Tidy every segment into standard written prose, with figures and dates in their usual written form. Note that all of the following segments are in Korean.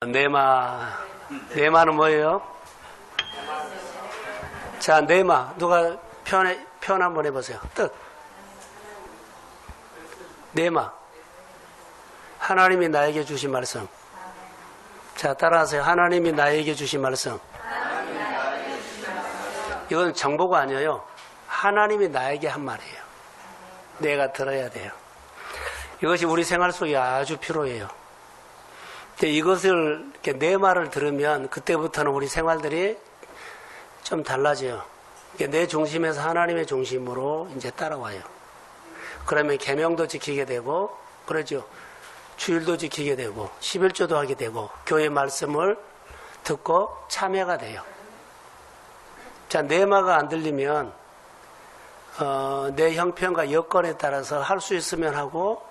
네마는 뭐예요? 자, 네마. 누가 표현 한번 해보세요. 뜻. 네마. 하나님이 나에게 주신 말씀. 자, 따라하세요. 하나님이 나에게 주신 말씀. 이건 정보가 아니에요. 하나님이 나에게 한 말이에요. 내가 들어야 돼요. 이것이 우리 생활 속에 아주 필요해요. 근데 이것을, 내 말을 들으면 그때부터는 우리 생활들이 좀 달라져요. 내 중심에서 하나님의 중심으로 이제 따라와요. 그러면 계명도 지키게 되고, 그러죠. 주일도 지키게 되고, 11조도 하게 되고, 교회 말씀을 듣고 참여가 돼요. 자, 내 말가 안 들리면, 내 형편과 여건에 따라서 할 수 있으면 하고,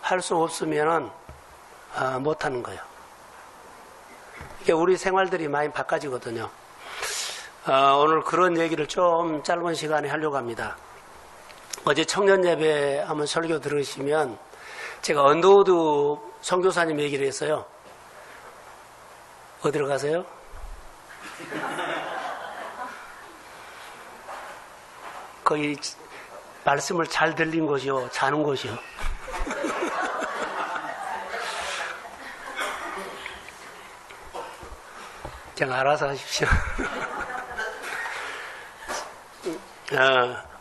할 수 없으면은, 못 하는 거예요. 이게 우리 생활들이 많이 바꿔지거든요. 오늘 그런 얘기를 좀 짧은 시간에 하려고 합니다. 어제 청년 예배 한번 설교 들으시면 제가 언더우드 선교사님 얘기를 했어요. 어디로 가세요? 거기 말씀을 잘 들린 곳이요, 자는 곳이요. 그냥 알아서 하십시오.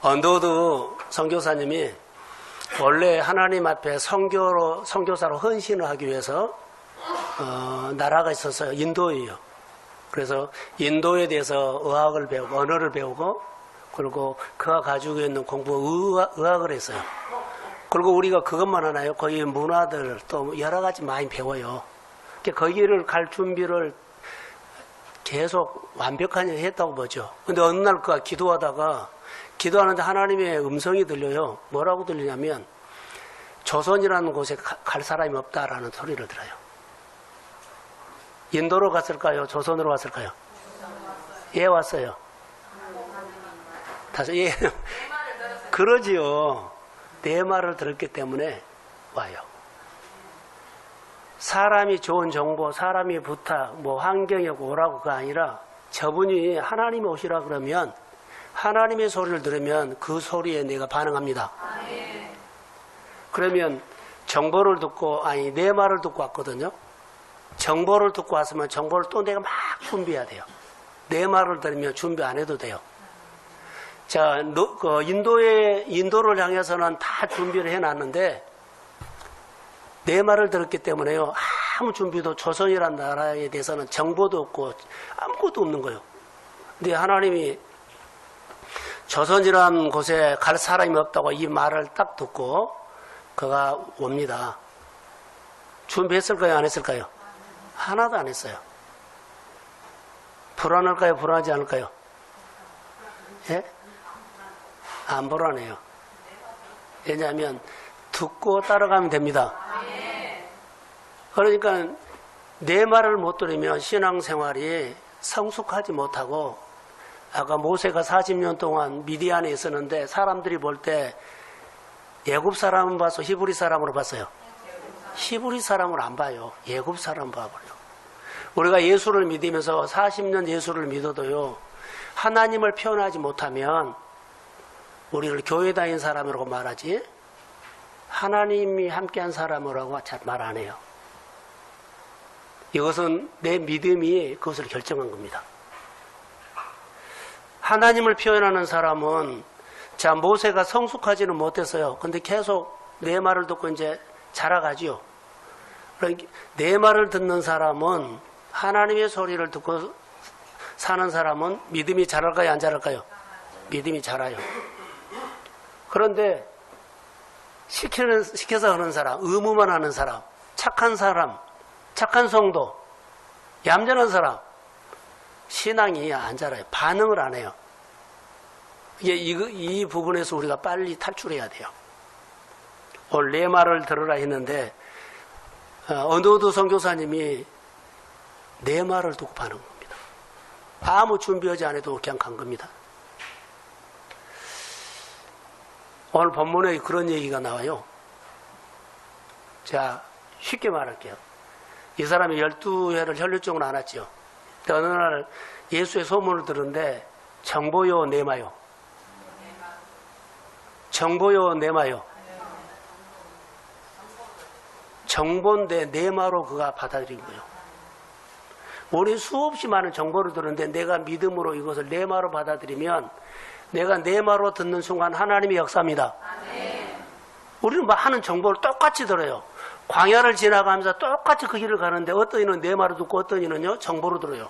언더우드 선교사님이 원래 하나님 앞에 선교사로 헌신을 하기 위해서 나라가 있었어요. 인도예요. 그래서 인도에 대해서 의학을 배우고 언어를 배우고 그리고 그가 가지고 있는 의학을 했어요. 그리고 우리가 그것만 하나요? 거기 문화들 또 여러 가지 많이 배워요. 거기를 갈 준비를 계속 완벽하게 했다고 보죠. 근데 어느 날 그가 기도하는데 하나님의 음성이 들려요. 뭐라고 들리냐면 조선이라는 곳에 갈 사람이 없다라는 소리를 들어요. 인도로 갔을까요? 조선으로 갔을까요? 예, 왔어요. 다시, 예. 그러지요. 내 말을 들었기 때문에 와요. 사람이 좋은 정보, 사람이 부탁, 환경에 오라고 가 아니라 저분이 하나님이 오시라 그러면 하나님의 소리를 들으면 그 소리에 내가 반응합니다. 그러면 정보를 듣고, 내 말을 듣고 왔거든요. 정보를 듣고 왔으면 정보를 또 내가 막 준비해야 돼요. 내 말을 들으면 준비 안 해도 돼요. 자, 인도를 향해서는 다 준비를 해놨는데 내 말을 들었기 때문에요. 아무 준비도 조선이라는 나라에 대해서는 정보도 없고 아무것도 없는 거예요. 근데 하나님이 조선이라는 곳에 갈 사람이 없다고 이 말을 딱 듣고 그가 옵니다. 준비했을까요? 안 했을까요? 하나도 안 했어요. 불안할까요? 불안하지 않을까요? 예? 안 불안해요. 왜냐하면 듣고 따라가면 됩니다. 그러니까 내 말을 못 들으면 신앙생활이 성숙하지 못하고 아까 모세가 40년 동안 미디안에 있었는데 사람들이 볼 때 애굽 사람은 봐서 히브리 사람으로 봤어요. 히브리 사람을 안 봐요. 애굽 사람 봐버려요. 우리가 예수를 믿으면서 40년 예수를 믿어도요. 하나님을 표현하지 못하면 우리를 교회 다닌 사람이라고 말하지 하나님이 함께한 사람이라고 잘 말 안 해요. 이것은 내 믿음이 그것을 결정한 겁니다. 하나님을 표현하는 사람은 자 모세가 성숙하지는 못했어요. 근데 계속 내 말을 듣고 이제 자라가지요. 그러니까 내 말을 듣는 사람은 하나님의 소리를 듣고 사는 사람은 믿음이 자랄까요? 안 자랄까요? 믿음이 자라요. 그런데 시켜서 하는 사람, 의무만 하는 사람, 착한 성도, 얌전한 사람, 신앙이 안 자라요. 반응을 안 해요. 이 부분에서 우리가 빨리 탈출해야 돼요. 오늘 내 말을 들으라 했는데 언더우드 선교사님이 내 말을 듣고 반응한 겁니다. 아무 준비하지 않아도 그냥 간 겁니다. 오늘 본문에 그런 얘기가 나와요. 자, 쉽게 말할게요. 이 사람이 12회를 혈류증으로 앓았죠. 어느 날 예수의 소문을 들은데 정보요 내마요. 정보요 내마요. 정보인데 내마로 그가 받아들인 거예요. 우리 수없이 많은 정보를 들었는데 내가 믿음으로 이것을 내마로 받아들이면 내가 내마로 듣는 순간 하나님의 역사입니다. 우리는 하는 정보를 똑같이 들어요. 광야를 지나가면서 똑같이 그 길을 가는데 어떤 이는 내마로 듣고 어떤 이는요 정보로 들어요.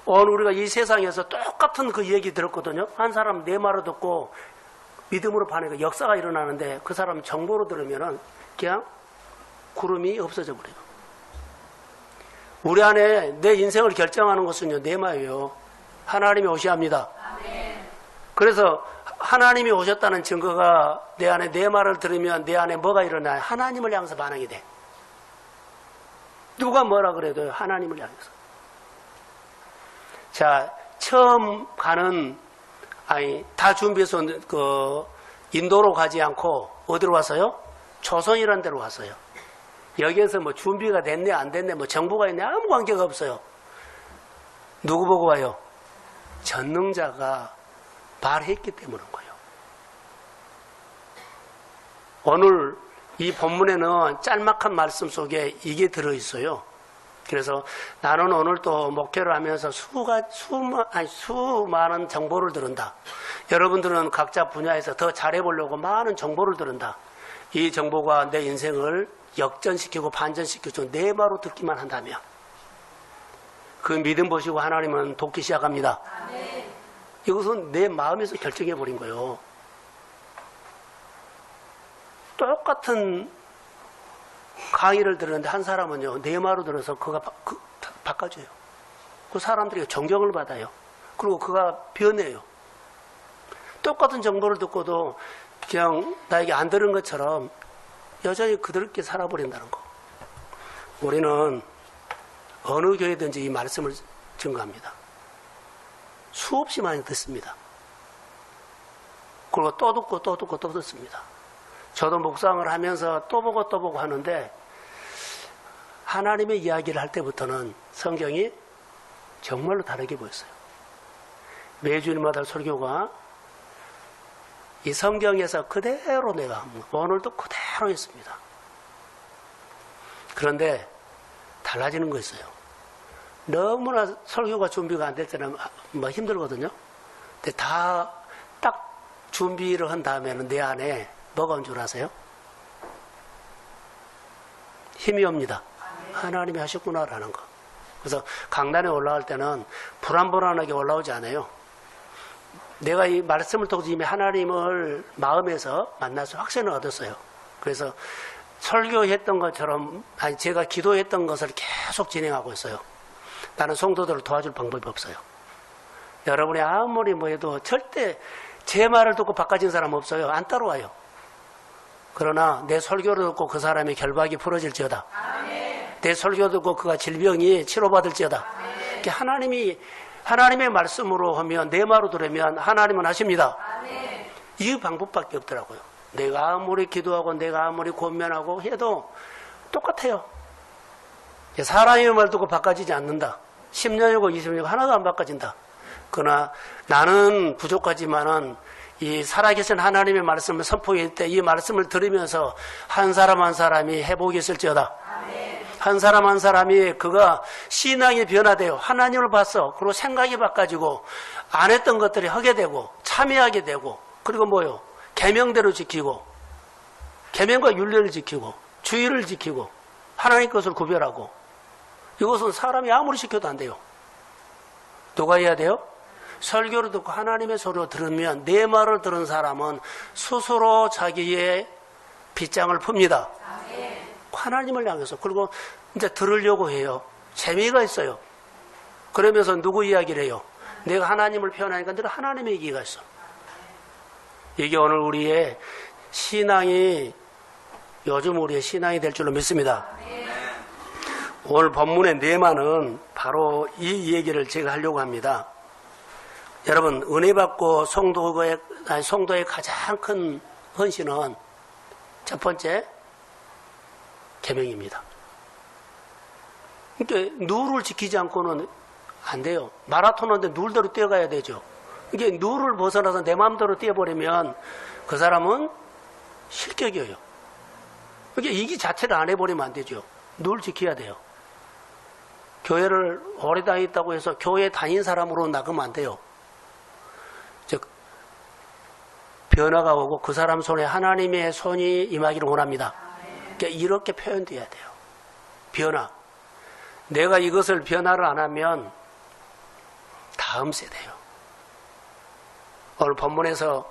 오늘 우리가 이 세상에서 똑같은 그 얘기 들었거든요. 한 사람 내마로 듣고 믿음으로 반응하고 역사가 일어나는데 그 사람 정보로 들으면은 그냥 구름이 없어져 버려요. 우리 안에 내 인생을 결정하는 것은요 내마예요. 하나님이 오셔야 합니다. 그래서 하나님이 오셨다는 증거가 내 안에 내 말을 들으면 내 안에 뭐가 일어나요? 하나님을 향해서 반응이 돼. 누가 뭐라 그래도요 하나님을 향해서. 자, 처음 가는 다 준비해서 인도로 가지 않고 어디로 왔어요? 조선이라는 데로 왔어요. 여기에서 뭐 준비가 됐네 안 됐네 뭐 정보가 있네 아무 관계가 없어요. 누구 보고 와요? 전능자가 말했기 때문인 거예요. 오늘 이 본문에는 짤막한 말씀 속에 이게 들어있어요. 그래서 나는 오늘 또 목회를 하면서 수많은 정보를 들은다. 여러분들은 각자 분야에서 더 잘해보려고 많은 정보를 들은다. 이 정보가 내 인생을 역전시키고 반전시켜서 내 말로 듣기만 한다면 그 믿음 보시고 하나님은 돕기 시작합니다. 이것은 내 마음에서 결정해버린 거예요. 똑같은 강의를 들었는데 한 사람은요 내 말로 들어서 그가 바꿔줘요. 그 사람들이 존경을 받아요. 그리고 그가 변해요. 똑같은 정보를 듣고도 그냥 나에게 안 들은 것처럼 여전히 그들께 살아버린다는 거. 우리는 어느 교회든지 이 말씀을 증거합니다. 수없이 많이 듣습니다. 그리고 또 듣고 또 듣고 또 듣습니다. 저도 묵상을 하면서 또 보고 하는데 하나님의 이야기를 할 때부터는 성경이 정말로 다르게 보였어요. 매주일마다 설교가 이 성경에서 그대로 내가 오늘도 그대로 했습니다. 그런데 달라지는 거 있어요. 너무나 설교가 준비가 안 될 때는 뭐 힘들거든요. 근데 다 딱 준비를 한 다음에는 내 안에 뭐가 온 줄 아세요? 힘이 옵니다. 하나님이 하셨구나라는 거. 그래서 강단에 올라갈 때는 불안불안하게 올라오지 않아요. 내가 이 말씀을 통해서 이미 하나님을 마음에서 만나서 확신을 얻었어요. 그래서 설교했던 것처럼 제가 기도했던 것을 계속 진행하고 있어요. 나는 성도들을 도와줄 방법이 없어요. 여러분이 아무리 뭐 해도 절대 제 말을 듣고 바꿔진 사람 없어요. 안 따라와요. 그러나 내 설교를 듣고 그 사람의 결박이 풀어질지어다. 내 설교 듣고 그가 질병이 치료받을지어다. 하나님의 말씀으로 하면 내 말로 들으면 하나님은 하십니다. 이 방법밖에 없더라고요. 내가 아무리 기도하고 내가 아무리 권면하고 해도 똑같아요. 사람의 말 듣고 바꿔지지 않는다. 10년이고 20년이고 하나도 안 바꿔진다. 그러나 나는 부족하지만은 이 살아계신 하나님의 말씀을 선포할 때 이 말씀을 들으면서 한 사람 한 사람이 회복이 있을지어다. 한 사람 한 사람이 그가 신앙이 변화돼요. 하나님을 봤어. 그리고 생각이 바꿔지고 안 했던 것들이 하게 되고 참여하게 되고 그리고 뭐요? 계명대로 지키고 계명과 윤례를 지키고 주의를 지키고 하나님 것을 구별하고 이것은 사람이 아무리 시켜도 안 돼요. 누가 해야 돼요? 설교를 듣고 하나님의 소리를 들으면 내 말을 들은 사람은 스스로 자기의 빗장을 풉니다. 하나님을 향해서. 그리고 이제 들으려고 해요. 재미가 있어요. 그러면서 누구 이야기를 해요? 내가 하나님을 표현하니까 늘 하나님의 얘기가 있어. 이게 오늘 우리의 신앙이 요즘 우리의 신앙이 될 줄로 믿습니다. 오늘 본문의 내만은 바로 이 얘기를 제가 하려고 합니다. 여러분, 은혜 받고 성도의 가장 큰 헌신은 첫 번째 계명입니다. 그러니까 누를 지키지 않고는 안 돼요. 마라톤 하는데 누울대로 뛰어가야 되죠. 이게 누를 벗어나서 내 마음대로 뛰어버리면 그 사람은 실격이에요. 그러니까 이 자체를 안 해버리면 안 되죠. 누를 지켜야 돼요. 교회를 오래 다녔다고 해서 교회 다닌 사람으로 나가면 안 돼요. 즉 변화가 오고 그 사람 손에 하나님의 손이 임하기를 원합니다. 그러니까 이렇게 표현돼야 돼요. 변화. 내가 이것을 변화를 안 하면 다음 세대예요. 오늘 본문에서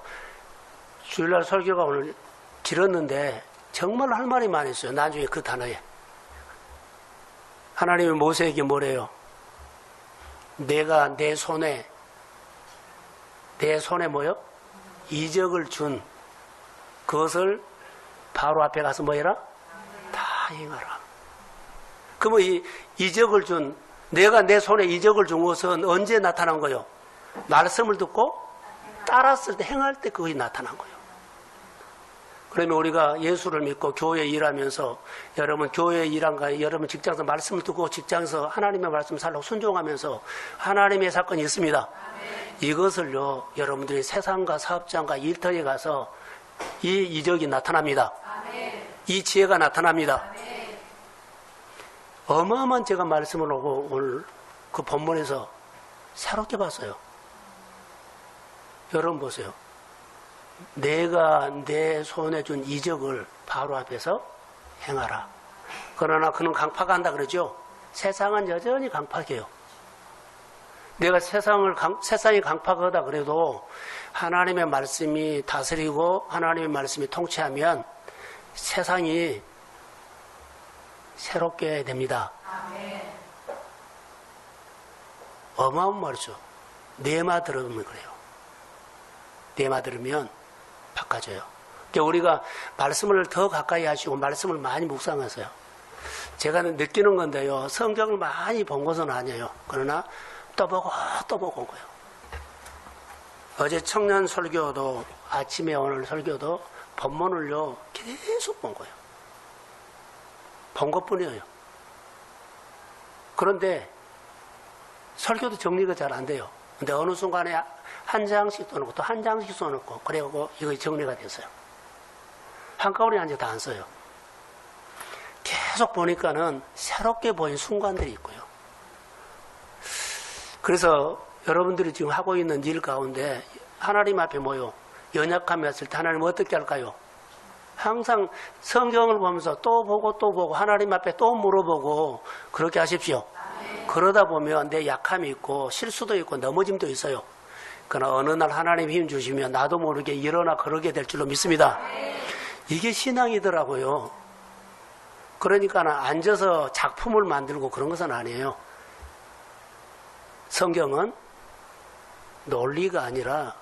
주일날 설교가 오늘 길었는데 정말 할 말이 많았어요. 나중에 그 단어에. 하나님이 모세에게 뭐래요? 내가 내 손에 뭐요? 이적을 준 그것을 바로 앞에 가서 뭐 해라? 다 행하라. 그러면 이 이적을 준, 내가 내 손에 이적을 준 것은 언제 나타난 거요? 말씀을 듣고 따랐을 때, 행할 때 그것이 나타난 거예요. 그러면 우리가 예수를 믿고 교회 일하면서 여러분 교회 일한가 여러분 직장에서 말씀을 듣고 직장에서 하나님의 말씀을 살라고 순종하면서 하나님의 사건이 있습니다. 이것을요 여러분들이 세상과 사업장과 일터에 가서 이 이적이 나타납니다. 이 지혜가 나타납니다. 어마어마한 제가 말씀을 하고 오늘 그 본문에서 새롭게 봤어요. 여러분 보세요. 내가 내 손에 준 이적을 바로 앞에서 행하라. 그러나 그는 강팍한다 그러죠. 세상은 여전히 강팍해요. 내가 세상이 강팍하다 그래도 하나님의 말씀이 다스리고 하나님의 말씀이 통치하면 세상이 새롭게 됩니다. 어마어마한 말이죠. 내 말 들으면 그래요. 내 말 들으면 바꿔줘요. 그러니까 우리가 말씀을 더 가까이 하시고 말씀을 많이 묵상하세요. 제가 느끼는 건데요. 성경을 많이 본 것은 아니에요. 그러나 또 보고 온 거예요. 어제 청년 설교도 아침에 오늘 설교도 본문을요 계속 본 거예요. 본 것뿐이에요. 그런데 설교도 정리가 잘 안 돼요. 근데 어느 순간에 한 장씩 써놓고 또 한 장씩 써놓고 그래고 이거 정리가 됐어요. 한꺼번에 앉아 다 안 써요. 계속 보니까는 새롭게 보인 순간들이 있고요. 그래서 여러분들이 지금 하고 있는 일 가운데 하나님 앞에 뭐요? 연약함이 왔을 때 하나님 어떻게 할까요? 항상 성경을 보면서 또 보고 하나님 앞에 또 물어보고 그렇게 하십시오. 그러다 보면 내 약함이 있고 실수도 있고 넘어짐도 있어요. 그러나 어느 날 하나님 힘 주시면 나도 모르게 일어나 그러게 될 줄로 믿습니다. 이게 신앙이더라고요. 그러니까 앉아서 작품을 만들고 그런 것은 아니에요. 성경은 논리가 아니라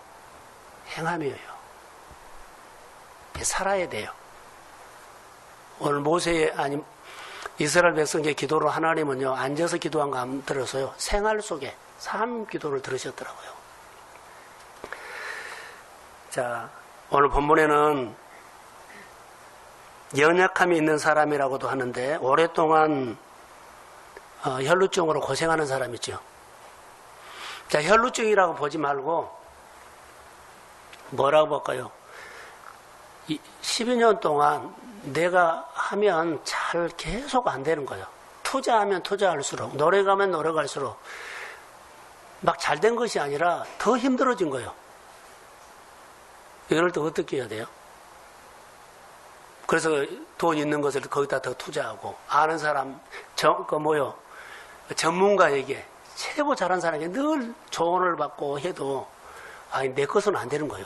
행함이에요. 살아야 돼요. 오늘 이스라엘 백성의 기도로 하나님은요, 앉아서 기도한 거 안 들어서요, 생활 속에 삶 기도를 들으셨더라고요. 자, 오늘 본문에는 연약함이 있는 사람이라고도 하는데, 오랫동안 혈루증으로 고생하는 사람 있죠. 자, 혈루증이라고 보지 말고, 뭐라고 볼까요? 12년 동안 내가 하면 잘 계속 안 되는 거예요. 투자하면 투자할수록, 노래 가면 노래 갈수록 막 잘 된 것이 아니라 더 힘들어진 거예요. 이럴 때 어떻게 해야 돼요? 그래서 돈 있는 것을 거기다 더 투자하고, 아는 사람, 전문가에게, 최고 잘한 사람에게 늘 조언을 받고 해도, 내 것은 안 되는 거예요.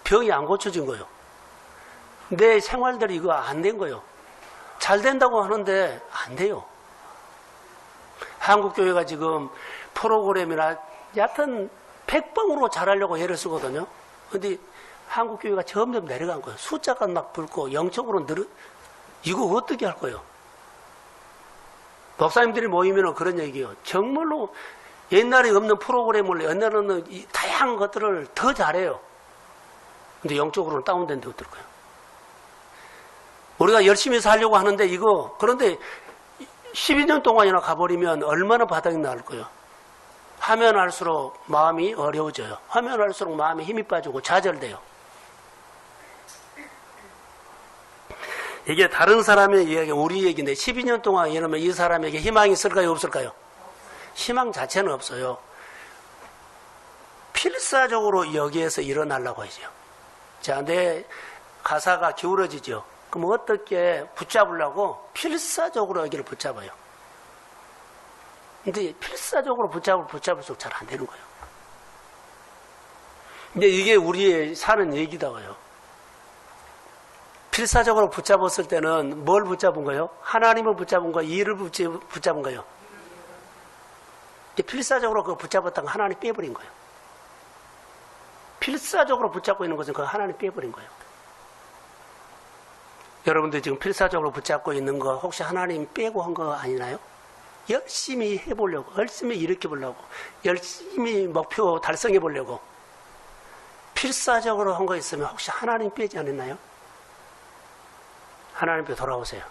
병이 안 고쳐진 거예요. 내 생활들이 이거 안 된 거예요. 잘 된다고 하는데 안 돼요. 한국교회가 지금 프로그램이나 얕은 100방으로 잘하려고 애를 쓰거든요. 근데 한국교회가 점점 내려간 거예요. 숫자가 막 붉고 영적으로 이거 어떻게 할 거예요? 목사님들이 모이면 그런 얘기예요. 정말로 옛날에 없는 프로그램을 옛날에는 다양한 것들을 더 잘해요. 근데 영적으로는 다운된데 어떨까요? 우리가 열심히 살려고 하는데 그런데 12년 동안이나 가버리면 얼마나 바닥이 나올 거예요. 하면 할수록 마음이 어려워져요. 하면 할수록 마음에 힘이 빠지고 좌절돼요. 이게 다른 사람의 이야기, 우리 얘기인데 12년 동안 이러면 이 사람에게 희망이 있을까요? 없을까요? 희망 자체는 없어요. 필사적으로 여기에서 일어나려고 하죠. 자, 내 가사가 기울어지죠. 그럼 어떻게 붙잡으려고 필사적으로 여기를 붙잡아요. 근데 필사적으로 붙잡을수록 잘 안 되는 거예요. 근데 이게 우리의 사는 얘기다고요. 필사적으로 붙잡았을 때는 뭘 붙잡은 거예요? 하나님을 붙잡은 거예요? 일을 붙잡은 거예요? 필사적으로 그거 붙잡았다가 하나님 빼버린 거예요. 필사적으로 붙잡고 있는 것은 그거 하나님 빼버린 거예요. 여러분들 지금 필사적으로 붙잡고 있는 거 혹시 하나님 빼고 한 거 아니나요? 열심히 해보려고, 열심히 일으켜보려고, 열심히 목표 달성해보려고 필사적으로 한 거 있으면 혹시 하나님 빼지 않았나요? 하나님께 돌아오세요.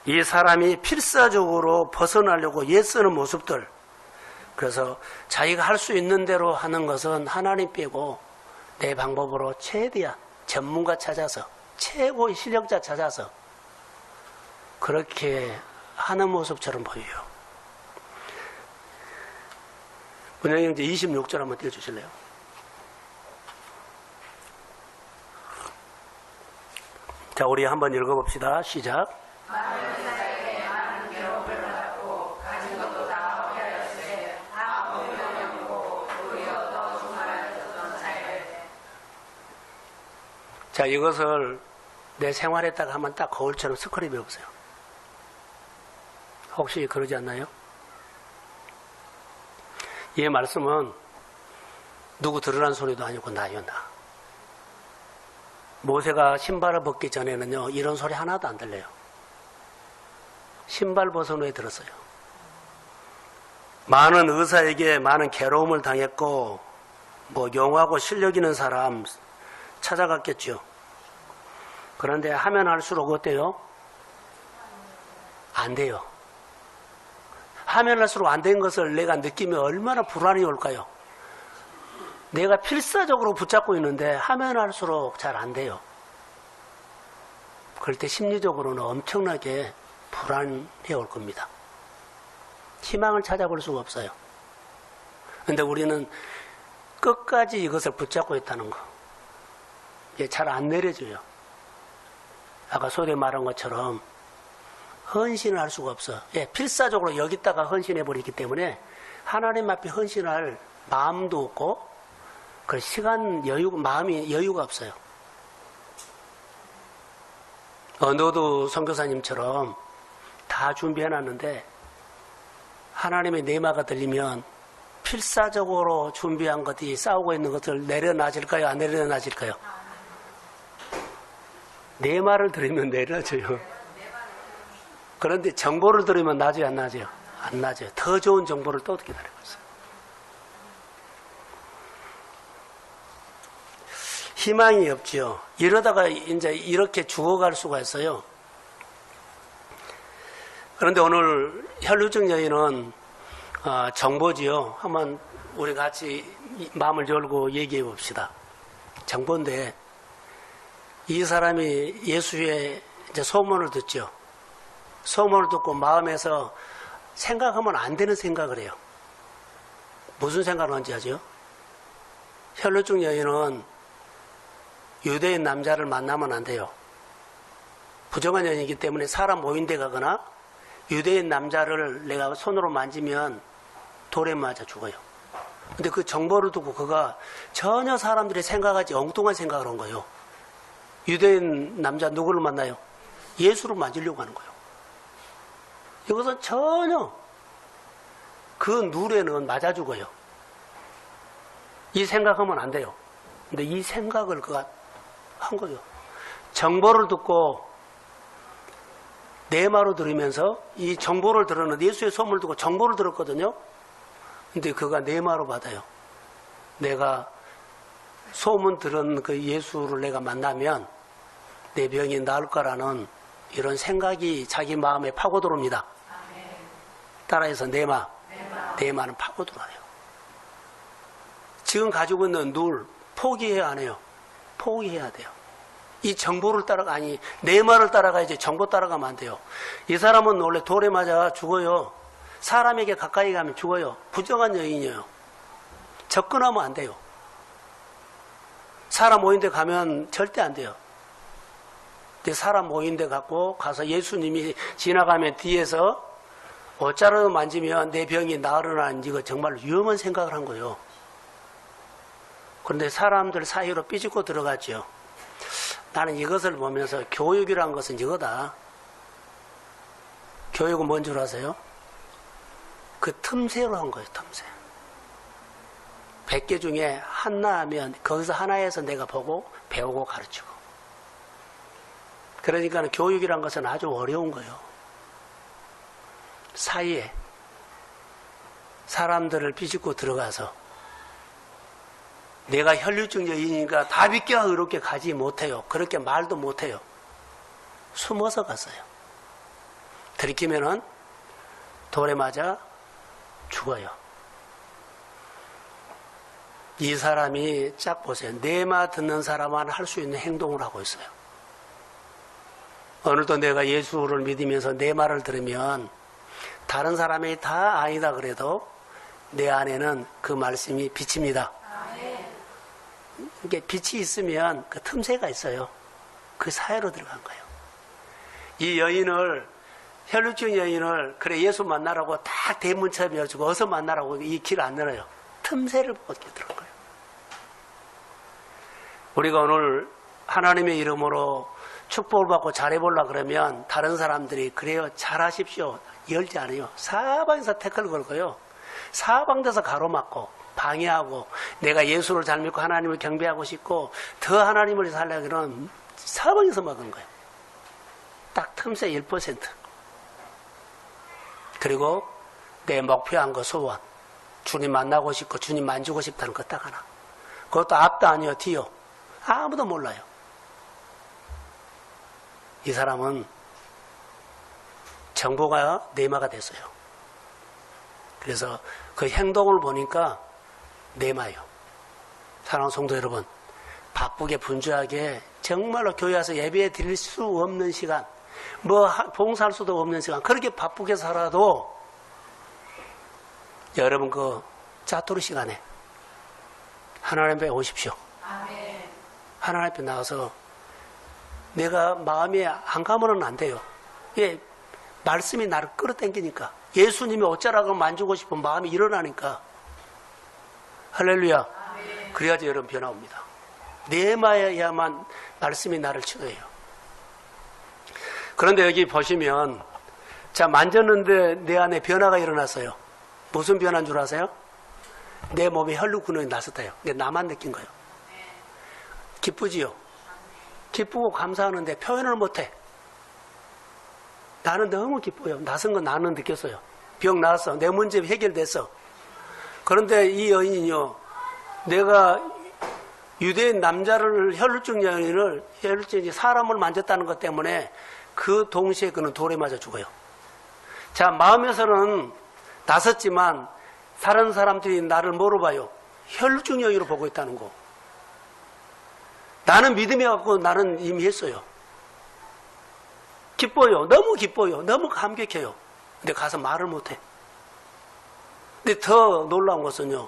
이 사람이 필사적으로 벗어나려고 애쓰는 모습들, 그래서 자기가 할 수 있는 대로 하는 것은 하나님 빼고 내 방법으로 최대한 전문가 찾아서 최고의 실력자 찾아서 그렇게 하는 모습처럼 보여요. 은행형제 26절 한번 띄워주실래요? 자, 우리 한번 읽어봅시다. 시작. 자, 이것을 내 생활에다가 한번 딱 거울처럼 스크립 해보세요. 혹시 그러지 않나요? 이 말씀은 누구 들으라는 소리도 아니고 나요, 나. 모세가 신발을 벗기 전에는요, 이런 소리 하나도 안 들려요. 신발 벗은 후에 들었어요. 많은 의사에게 많은 괴로움을 당했고, 용하고 실력 있는 사람 찾아갔겠죠. 그런데 하면 할수록 어때요? 안 돼요. 하면 할수록 안 된 것을 내가 느끼면 얼마나 불안이 올까요? 내가 필사적으로 붙잡고 있는데 하면 할수록 잘 안 돼요. 그럴 때 심리적으로는 엄청나게 불안해 올 겁니다. 희망을 찾아볼 수가 없어요. 그런데 우리는 끝까지 이것을 붙잡고 있다는 거. 이게 잘 안 내려져요. 아까 소리 말한 것처럼 헌신을 할 수가 없어. 필사적으로 여기다가 헌신해버리기 때문에 하나님 앞에 헌신할 마음도 없고 그 시간 마음이 여유가 없어요. 너도 선교사님처럼 다 준비해놨는데 하나님의 내마가 들리면 필사적으로 준비한 것이 싸우고 있는 것을 내려놔질까요? 안 내려놔질까요? 내 말을 들으면 내려져요. 그런데 정보를 들으면 나아져요, 안 나아져요? 안 나아져요. 더 좋은 정보를 또 기다리고 있어요. 희망이 없죠. 이러다가 이제 이렇게 죽어갈 수가 있어요. 그런데 오늘 혈루증 여인은 정보지요. 한번 우리 같이 마음을 열고 얘기해 봅시다. 정보인데 이 사람이 예수의 이제 소문을 듣죠. 소문을 듣고 마음에서 생각하면 안 되는 생각을 해요. 무슨 생각을 하는지 아죠? 혈루증 여인은 유대인 남자를 만나면 안 돼요. 부정한 여인이기 때문에 사람 모인 데 가거나 유대인 남자를 내가 손으로 만지면 돌에 맞아 죽어요. 근데 그 정보를 듣고 그가 전혀 사람들이 생각하지 엉뚱한 생각을 한 거예요. 유대인 남자 누구를 만나요? 예수를 만지려고 하는 거예요. 이것은 전혀 그 누레는 맞아 죽어요. 이 생각하면 안 돼요. 근데 이 생각을 그가 한 거예요. 정보를 듣고 내 말을 들으면서 이 정보를 들었는데 예수의 소문을 듣고 정보를 들었거든요. 근데 그가 내 말을 받아요. 내가 소문 들은 그 예수를 내가 만나면 내 병이 나을 거라는 이런 생각이 자기 마음에 파고들어옵니다. 따라해서 내마는 파고들어요. 지금 가지고 있는 눈 포기해야 안 해요. 포기해야 돼요. 이 정보를 내 말을 따라가야지 정보 따라가면 안 돼요. 이 사람은 원래 돌에 맞아 죽어요. 사람에게 가까이 가면 죽어요. 부정한 여인이에요. 접근하면 안 돼요. 사람 모인 데 가면 절대 안 돼요. 근데 사람 모인 데 가서 예수님이 지나가면 뒤에서 옷자루 만지면 내 병이 나으려나는 이거 정말 위험한 생각을 한 거예요. 그런데 사람들 사이로 삐집고 들어갔죠. 나는 이것을 보면서 교육이란 것은 이거다. 교육은 뭔 줄 아세요? 그 틈새로 한 거예요. 틈새. 100개 중에 하나 하면 거기서 하나에서 내가 보고 배우고 가르치고. 그러니까 교육이란 것은 아주 어려운 거예요. 사이에 사람들을 비집고 들어가서 내가 혈류증 여인이니까 다 믿겨 의롭게 가지 못해요. 그렇게 말도 못해요. 숨어서 갔어요. 들키면은 돌에 맞아 죽어요. 이 사람이 쫙 보세요. 내 말 듣는 사람만 할 수 있는 행동을 하고 있어요. 오늘도 내가 예수를 믿으면서 내 말을 들으면 다른 사람이 다 아니다 그래도 내 안에는 그 말씀이 비칩니다. 이게 빛이 있으면 그 틈새가 있어요. 그 사이로 들어간 거예요. 이 여인을, 혈류증 여인을, 그래 예수 만나라고 딱 대문처럼 열어주고 어서 만나라고 이 길 안 열어요. 틈새를 보고 들어간 거예요. 우리가 오늘 하나님의 이름으로 축복을 받고 잘해보려고 그러면 다른 사람들이 그래요 잘하십시오 열지 않아요. 사방에서 태클 걸고요. 사방에서 가로막고 방해하고 내가 예수를 잘 믿고 하나님을 경배하고 싶고 더 하나님을 살려고 그러면 사방에서 막은 거예요. 딱 틈새 1%. 그리고 내 목표한 거 소원. 주님 만나고 싶고 주님 만지고 싶다는 거 딱 하나. 그것도 앞도 아니요 뒤요. 아무도 몰라요. 이 사람은 정보가 내마가 됐어요. 그래서 그 행동을 보니까 내마요. 사랑하는 성도 여러분, 바쁘게 분주하게 정말로 교회 와서 예배 드릴 수 없는 시간, 봉사할 수도 없는 시간, 그렇게 바쁘게 살아도 여러분 그 짜투리 시간에 하나님 앞에 오십시오. 아멘. 하나님 앞에 나와서 내가 마음에 안 가면은 안 돼요. 예, 말씀이 나를 끌어당기니까 예수님이 어쩌라고 만지고 싶은 마음이 일어나니까 할렐루야. 아멘. 그래야지 여러분 변화 옵니다. 내마야만 말씀이 나를 치료해요. 그런데 여기 보시면 자 만졌는데 내 안에 변화가 일어났어요. 무슨 변화인 줄 아세요? 내 몸에 혈류 근육이 났었대요. 근데 나만 느낀 거예요. 기쁘지요? 기쁘고 감사하는데 표현을 못해. 나는 너무 기뻐요. 낯선 건 나는 느꼈어요. 병 나았어. 내 문제 해결됐어. 그런데 이 여인이요. 내가 유대인 남자를 혈류증 여인을 사람을 만졌다는 것 때문에 그 동시에 그는 돌에 맞아 죽어요. 자, 마음에서는 나섰지만 다른 사람들이 나를 뭐로 봐요? 혈류증 여인으로 보고 있다는 거. 나는 믿음이 갖고 나는 이미 했어요. 기뻐요. 너무 기뻐요. 너무 감격해요. 근데 가서 말을 못해. 근데 더 놀라운 것은요.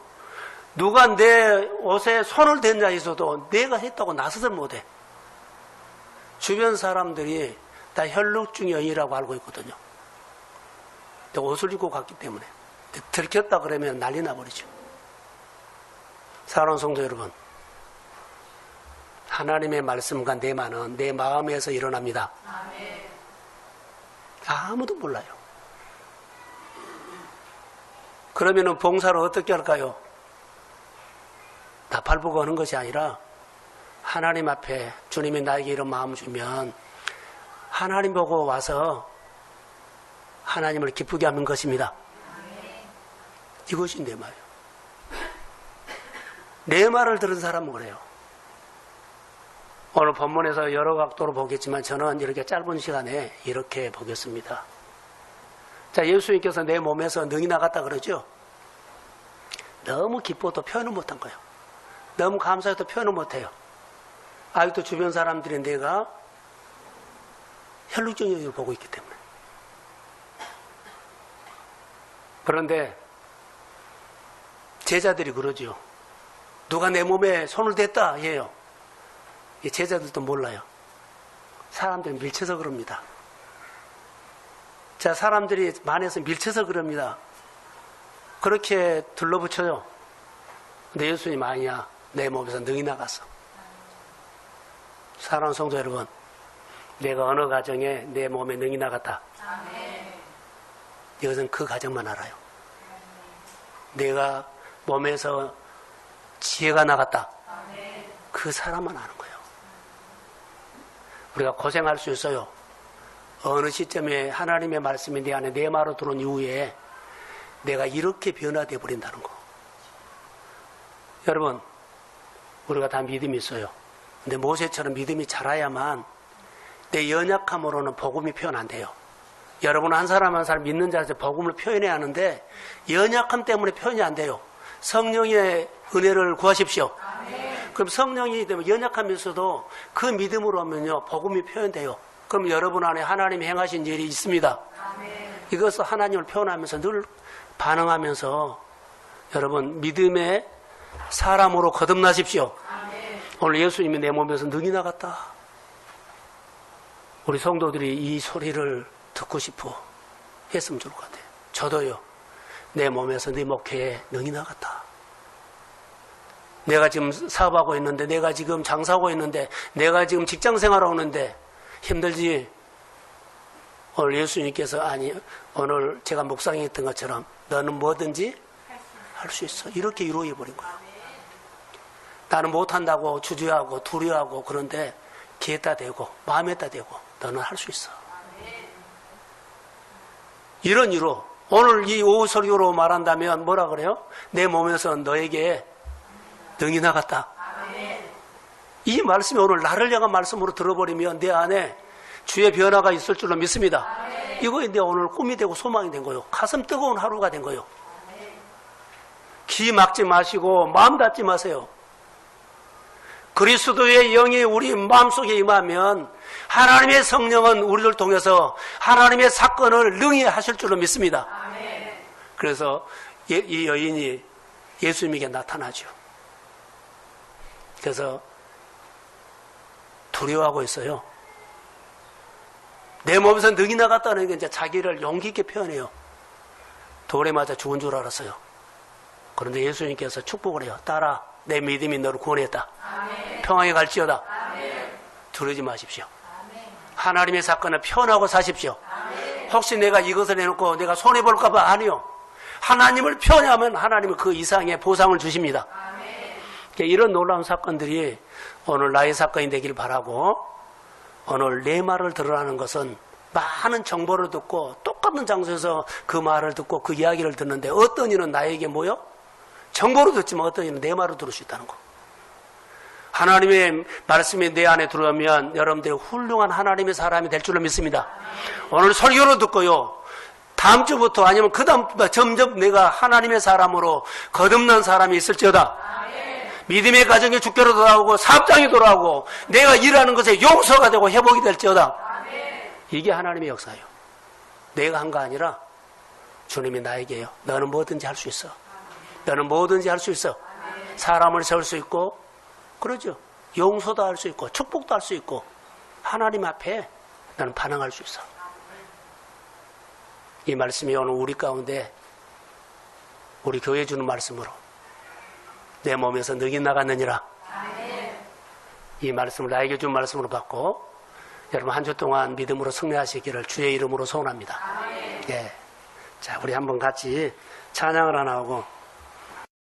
누가 내 옷에 손을 댄 자 있어도 내가 했다고 나서서 못해. 주변 사람들이 다 혈류증 여인이라고 알고 있거든요. 근데 옷을 입고 갔기 때문에. 들켰다 그러면 난리 나버리죠. 사랑하는 성도 여러분. 하나님의 말씀과 내마는 내 마음에서 일어납니다. 아멘. 아무도 몰라요. 그러면은 봉사를 어떻게 할까요? 나팔보고 하는 것이 아니라 하나님 앞에 주님이 나에게 이런 마음을 주면 하나님 보고 와서 하나님을 기쁘게 하는 것입니다. 아멘. 이것이 내 말이에요. 내 말을 들은 사람은 그래요. 오늘 본문에서 여러 각도로 보겠지만 저는 이렇게 짧은 시간에 이렇게 보겠습니다. 자, 예수님께서 내 몸에서 능이 나갔다 그러죠? 너무 기뻐도 표현을 못한 거예요. 너무 감사해도 표현을 못해요. 아직도 주변 사람들이 내가 혈육적인 여인을 보고 있기 때문에. 그런데 제자들이 그러죠. 누가 내 몸에 손을 댔다 해요. 제자들도 몰라요. 사람들이 밀쳐서 그럽니다. 자, 사람들이 많아서 밀쳐서 그럽니다. 그렇게 둘러붙여요. 근데 예수님 아니야. 내 몸에서 능이 나갔어. 사랑하는 성도 여러분, 내가 어느 가정에 내 몸에 능이 나갔다. 아멘. 이것은 그 가정만 알아요. 내가 몸에서 지혜가 나갔다. 아멘. 그 사람만 아는 거예요. 우리가 고생할 수 있어요. 어느 시점에 하나님의 말씀이 내 안에 내 말로 들어온 이후에 내가 이렇게 변화되어 버린다는 거. 여러분, 우리가 다 믿음이 있어요. 근데 모세처럼 믿음이 자라야만 내 연약함으로는 복음이 표현 안 돼요. 여러분 한 사람 한 사람 믿는 자한테 복음을 표현해야 하는데 연약함 때문에 표현이 안 돼요. 성령의 은혜를 구하십시오. 아멘. 그럼 성령이 되면 연약함이 있어도 그 믿음으로 하면요 복음이 표현돼요. 그럼 여러분 안에 하나님이 행하신 일이 있습니다. 아멘. 이것을 하나님을 표현하면서 늘 반응하면서 여러분 믿음의 사람으로 거듭나십시오. 아멘. 오늘 예수님이 내 몸에서 능이 나갔다. 우리 성도들이 이 소리를 듣고 싶어 했으면 좋을 것 같아요. 저도요. 내 몸에서 네 목회에 능이 나갔다. 내가 지금 사업하고 있는데, 내가 지금 장사하고 있는데, 내가 지금 직장 생활하고 있는데 힘들지? 오늘 예수님께서 아니 오늘 제가 묵상했던 것처럼 너는 뭐든지 할 수 있어. 이렇게 이루어져 버린 거야. 나는 못한다고 주저하고 두려워하고 그런데 귀에다 대고 마음에다 대고 너는 할 수 있어. 이런 이유로 오늘 이 오후 설교로 말한다면 뭐라 그래요? 내 몸에서 너에게 능이 나갔다. 이 말씀이 오늘 나를 향한 말씀으로 들어버리면 내 안에 주의 변화가 있을 줄로 믿습니다. 이거 내 오늘 꿈이 되고 소망이 된 거예요. 가슴 뜨거운 하루가 된 거예요. 귀 막지 마시고 마음 닫지 마세요. 그리스도의 영이 우리 마음속에 임하면 하나님의 성령은 우리를 통해서 하나님의 사건을 능히 하실 줄로 믿습니다. 그래서 이 여인이 예수님에게 나타나죠. 그래서 두려워하고 있어요. 내 몸에서 능이 나갔다는 게 이제 자기를 용기 있게 표현해요. 돌에 맞아 죽은 줄 알았어요. 그런데 예수님께서 축복을 해요. 딸아, 내 믿음이 너를 구원했다. 아멘. 평안히 갈지어다. 아멘. 두려지 마십시오. 아멘. 하나님의 사건을 표현하고 사십시오. 아멘. 혹시 내가 이것을 해놓고 내가 손해볼까봐 아니요. 하나님을 표현하면 하나님은 그 이상의 보상을 주십니다. 아멘. 이런 놀라운 사건들이 오늘 나의 사건이 되길 바라고, 오늘 내 말을 들으라는 것은 많은 정보를 듣고 똑같은 장소에서 그 말을 듣고 그 이야기를 듣는데 어떤 이는 나에게 뭐요? 정보로 듣지만 어떤 이는 내 말을 들을 수 있다는 거. 하나님의 말씀이 내 안에 들어오면 여러분들이 훌륭한 하나님의 사람이 될 줄로 믿습니다. 오늘 설교로 듣고요. 다음 주부터 아니면 그 다음부터 점점 내가 하나님의 사람으로 거듭난 사람이 있을지어다. 믿음의 가정이 주께로 돌아오고 사업장이 돌아오고 내가 일하는 것에 용서가 되고 회복이 될지어다. 이게 하나님의 역사예요. 내가 한 거 아니라 주님이 나에게요. 너는 뭐든지 할 수 있어. 너는 뭐든지 할 수 있어. 사람을 세울 수 있고, 그러죠. 용서도 할 수 있고, 축복도 할 수 있고, 하나님 앞에 나는 반응할 수 있어. 이 말씀이 오늘 우리 가운데, 우리 교회 주는 말씀으로, 내 몸에서 능이 나갔느니라. 이 말씀을 나에게 준 말씀으로 받고, 여러분 한 주 동안 믿음으로 승리하시기를 주의 이름으로 소원합니다. 예. 자, 우리 한번 같이 찬양을 하나 하고,